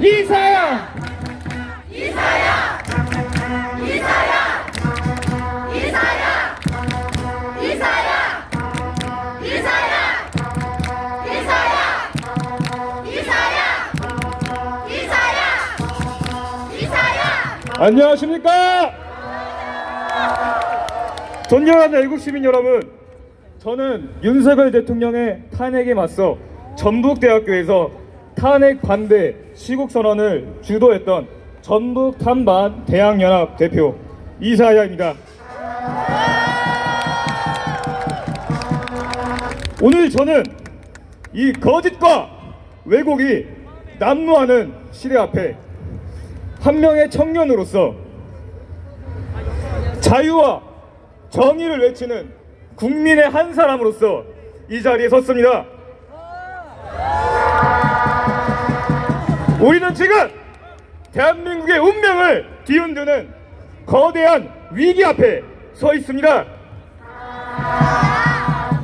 이사야! 이사야! 이사야! 이사야! 이사야! 이사야! 이사야! 이사야! 이사야! 이사야! 안녕하십니까? 존경하는 애국 시민 여러분, 저는 윤석열 대통령의 탄핵에 맞서 전북대학교에서 탄핵 반대 시국선언을 주도했던 전북 탄반 대학연합 대표 이사야입니다. 오늘 저는 이 거짓과 왜곡이 난무하는 시대 앞에 한 명의 청년으로서 자유와 정의를 외치는 국민의 한 사람으로서 이 자리에 섰습니다. 우리는 지금 대한민국의 운명을 뒤흔드는 거대한 위기 앞에 서 있습니다.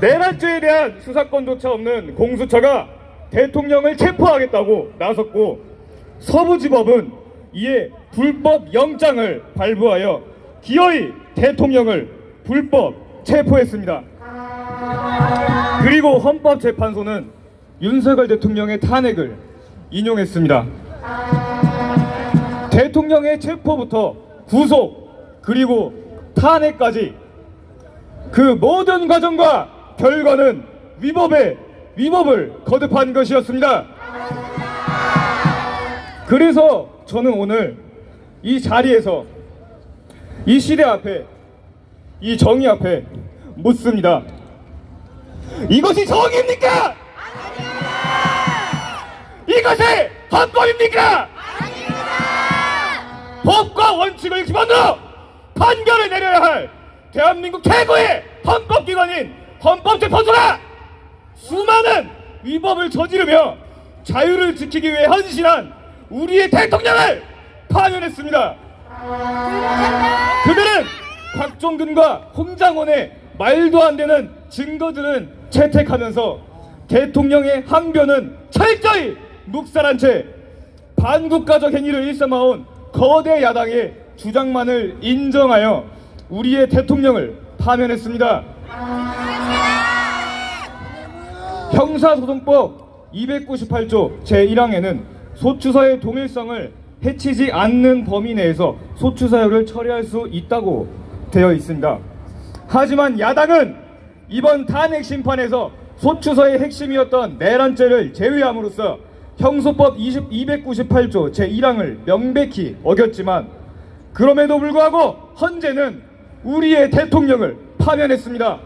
내란죄에 대한 수사권조차 없는 공수처가 대통령을 체포하겠다고 나섰고, 서부지법은 이에 불법 영장을 발부하여 기어이 대통령을 불법 체포했습니다. 그리고 헌법재판소는 윤석열 대통령의 탄핵을 인용했습니다. 대통령의 체포부터 구속 그리고 탄핵까지 그 모든 과정과 결과는 위법을 거듭한 것이었습니다. 그래서 저는 오늘 이 자리에서 이 시대 앞에, 이 정의 앞에 묻습니다. 이것이 정의입니까? 이것이 헌법입니까? 법과 원칙을 기반으로 판결을 내려야 할 대한민국 최고의 헌법기관인 헌법재판소가 수많은 위법을 저지르며 자유를 지키기 위해 헌신한 우리의 대통령을 파면했습니다. 그들은 곽종근과 홍장원의 말도 안 되는 증거들은 채택하면서 대통령의 항변은 철저히 묵살한 채 반국가적 행위를 일삼아온 거대 야당의 주장만을 인정하여 우리의 대통령을 파면했습니다. 형사소송법 298조 제1항에는 소추사의 동일성을 해치지 않는 범위 내에서 소추사유를 처리할 수 있다고 되어 있습니다. 하지만 야당은 이번 탄핵 심판에서 소추서의 핵심이었던 내란죄를 제외함으로써 형소법 298조 제1항을 명백히 어겼지만, 그럼에도 불구하고 헌재는 우리의 대통령을 파면했습니다.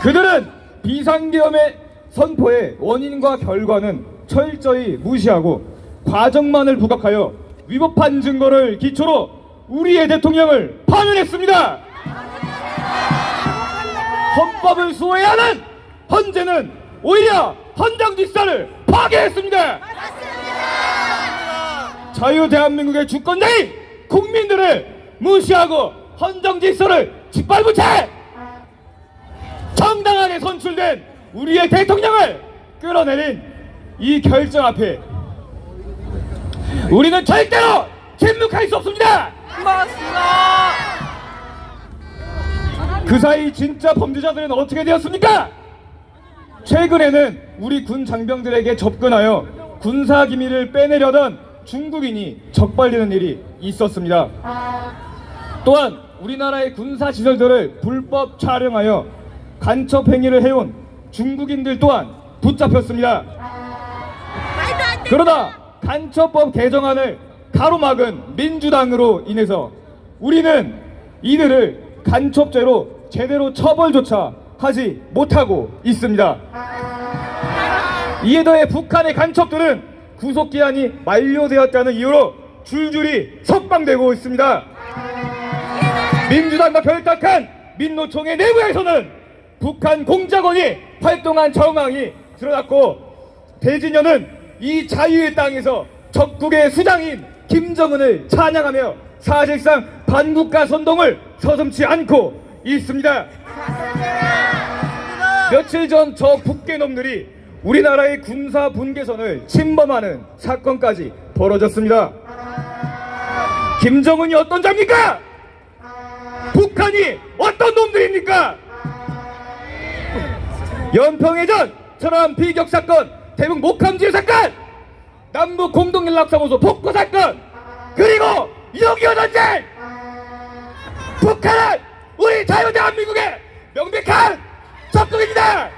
그들은 비상계엄의 선포의 원인과 결과는 철저히 무시하고 과정만을 부각하여 위법한 증거를 기초로 우리의 대통령을 파면했습니다. 헌법을 수호해야 하는 헌재는 오히려 헌정질서를 파괴했습니다. 자유 대한민국의 주권자인 국민들을 무시하고 헌정질서를 짓밟은 채 정당하게 선출된 우리의 대통령을 끌어내린 이 결정 앞에 우리는 절대로 침묵할 수 없습니다. 맞습니다. 그 사이 진짜 범죄자들은 어떻게 되었습니까? 최근에는 우리 군 장병들에게 접근하여 군사기밀을 빼내려던 중국인이 적발되는 일이 있었습니다. 또한 우리나라의 군사시설들을 불법 촬영하여 간첩행위를 해온 중국인들 또한 붙잡혔습니다. 그러다 간첩법 개정안을 가로막은 민주당으로 인해서 우리는 이들을 간첩죄로 제대로 처벌조차 하지 못하고 있습니다. 이에 더해 북한의 간첩들은 구속기한이 만료되었다는 이유로 줄줄이 석방되고 있습니다. 민주당과 결탁한 민노총의 내부에서는 북한 공작원이 활동한 정황이 드러났고, 대진녀는 이 자유의 땅에서 적국의 수장인 김정은을 찬양하며 사실상 반국가 선동을 서슴지 않고 있습니다. 며칠 전 저 북괴놈들이 우리나라의 군사 분계선을 침범하는 사건까지 벌어졌습니다. 김정은이 어떤 자입니까? 북한이 어떤 놈들입니까? 연평해전 천안 비격 사건, 대북 목함지휘 사건, 남북 공동연락사무소 폭거 사건, 그리고 6.25 전쟁! 북한은 우리 자유대한민국의 명백한 적국입니다!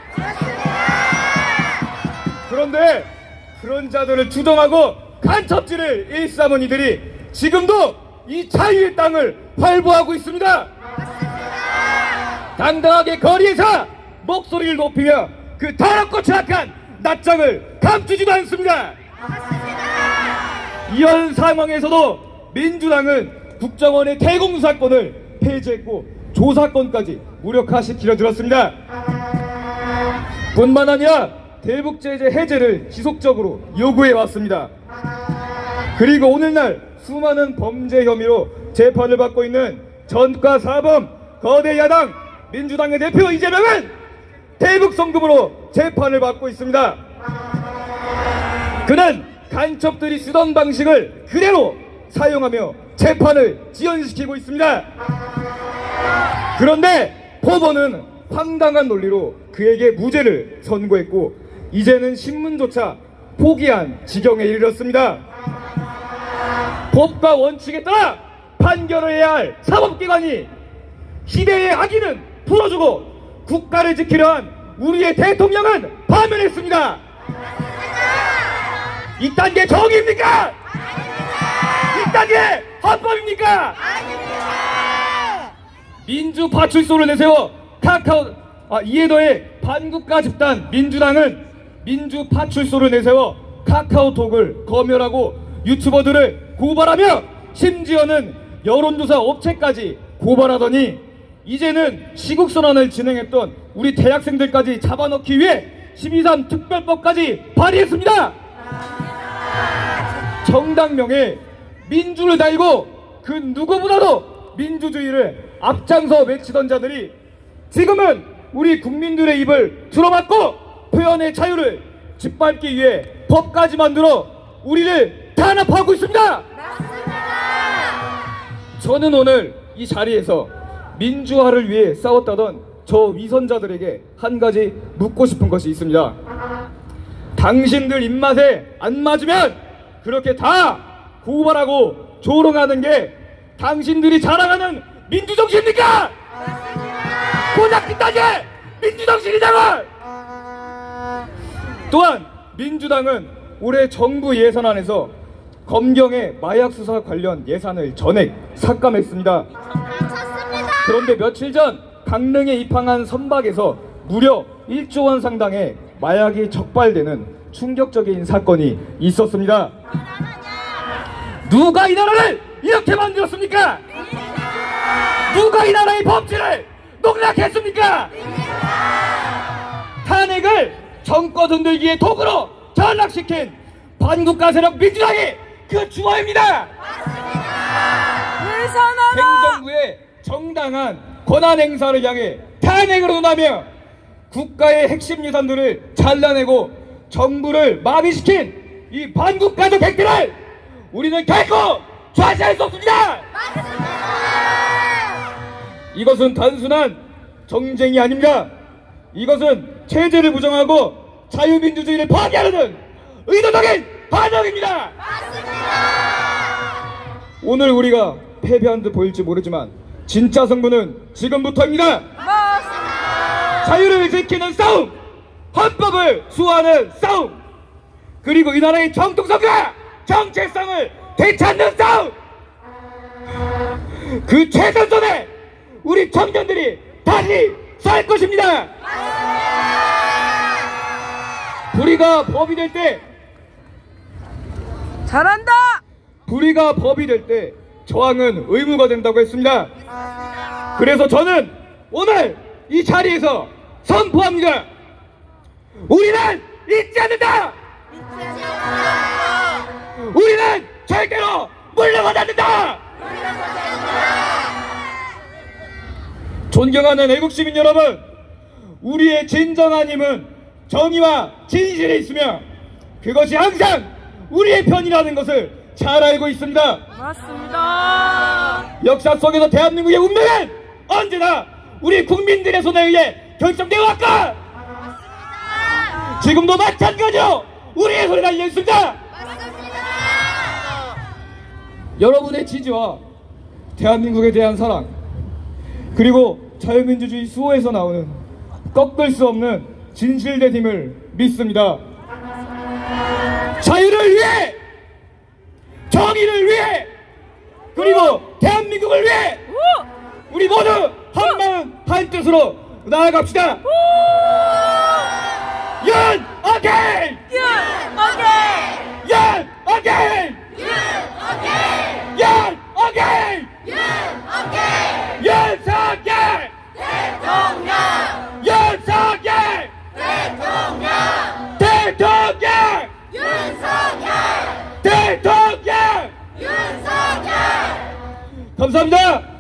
그런데 그런 자들을 주동하고 간첩질을 일삼은 이들이 지금도 이 자유의 땅을 활보하고 있습니다. 당당하게 거리에서 목소리를 높이며 그 더럽고 추악한 낯장을 감추지도 않습니다. 이런 상황에서도 민주당은 국정원의 대공사건을 폐지했고 조사건까지 무력화시키려 들었습니다. 뿐만 아니라 대북제재 해제를 지속적으로 요구해왔습니다. 그리고 오늘날 수많은 범죄 혐의로 재판을 받고 있는 전과 사범 거대 야당 민주당의 대표 이재명은 대북 송금으로 재판을 받고 있습니다. 그는 간첩들이 쓰던 방식을 그대로 사용하며 재판을 지연시키고 있습니다. 그런데 법원은 황당한 논리로 그에게 무죄를 선고했고 이제는 신문조차 포기한 지경에 이르렀습니다. 법과 원칙에 따라 판결을 해야 할 사법기관이 시대의 악의는 풀어주고 국가를 지키려 한 우리의 대통령은 파면했습니다. 이딴 게 정의입니까? 이딴 게 헌법입니까? 민주파출소를 내세워 이에 더해 반국가 집단 민주당은 민주파출소를 내세워 카카오톡을 검열하고 유튜버들을 고발하며 심지어는 여론조사 업체까지 고발하더니 이제는 시국선언을 진행했던 우리 대학생들까지 잡아넣기 위해 12.3 특별법까지 발의했습니다. 정당명에 민주를 달고 그 누구보다도 민주주의를 앞장서 외치던 자들이 지금은 우리 국민들의 입을 틀어막고 표현의 자유를 짓밟기 위해 법까지 만들어 우리를 탄압하고 있습니다. 저는 오늘 이 자리에서 민주화를 위해 싸웠다던 저 위선자들에게 한 가지 묻고 싶은 것이 있습니다. 당신들 입맛에 안 맞으면 그렇게 다 고발하고 조롱하는 게 당신들이 자랑하는 민주정신입니까? 고작 그딴 게 민주정신이냐고! 또한 민주당은 올해 정부 예산안에서 검경의 마약 수사 관련 예산을 전액 삭감했습니다. 그런데 며칠 전 강릉에 입항한 선박에서 무려 1조 원 상당의 마약이 적발되는 충격적인 사건이 있었습니다. 누가 이 나라를 이렇게 만들었습니까? 누가 이 나라의 법치를 농락했습니까? 탄핵을 정권 흔들기의 도구로 전락시킨 반국가 세력 민주당이 그 주어입니다. 행정부의 정당한 권한 행사를 향해 탄핵을 논하며 국가의 핵심 예산들을 잘라내고 정부를 마비시킨 이 반국가적 행태를 우리는 결코 좌시할 수 없습니다. 이것은 단순한 정쟁이 아닙니다. 이것은 체제를 부정하고 자유민주주의를 파괴하려는 의도적인 반역입니다. 오늘 우리가 패배한 듯 보일지 모르지만 진짜 승부는 지금부터입니다. 자유를 지키는 싸움, 헌법을 수호하는 싸움, 그리고 이 나라의 정통성과 정체성을 되찾는 싸움. 그 최전선에 우리 청년들이 다시 설 것입니다. 불의가 법이 될 때, 잘한다! 불의가 법이 될 때 저항은 의무가 된다고 했습니다. 그래서 저는 오늘 이 자리에서 선포합니다. 우리는 잊지 않는다! 우리는 절대로 물러가지 않는다! 존경하는 애국시민 여러분, 우리의 진정한 힘은 정의와 진실이 있으며 그것이 항상 우리의 편이라는 것을 잘 알고 있습니다. 맞습니다. 역사 속에서 대한민국의 운명은 언제나 우리 국민들의 손에 의해 결정되어 왔고 지금도 마찬가지로 우리의 손에 달려 있습니다. 맞습니다. 여러분의 지지와 대한민국에 대한 사랑 그리고 자유민주주의 수호에서 나오는 꺾을 수 없는 진실됨을 믿습니다. 자유를 위해 정의를 위해 그리고 대한민국을 위해 우리 모두 한마음 한뜻으로 나아갑시다. 윤 어게인! 윤 어게인! 윤 어게인! 윤 어게인! 윤 어게인! 윤 어게인! 윤석열! 대통령! 윤석열! 대통령! 대통령! 윤석열! 대통령! 윤석열! 감사합니다.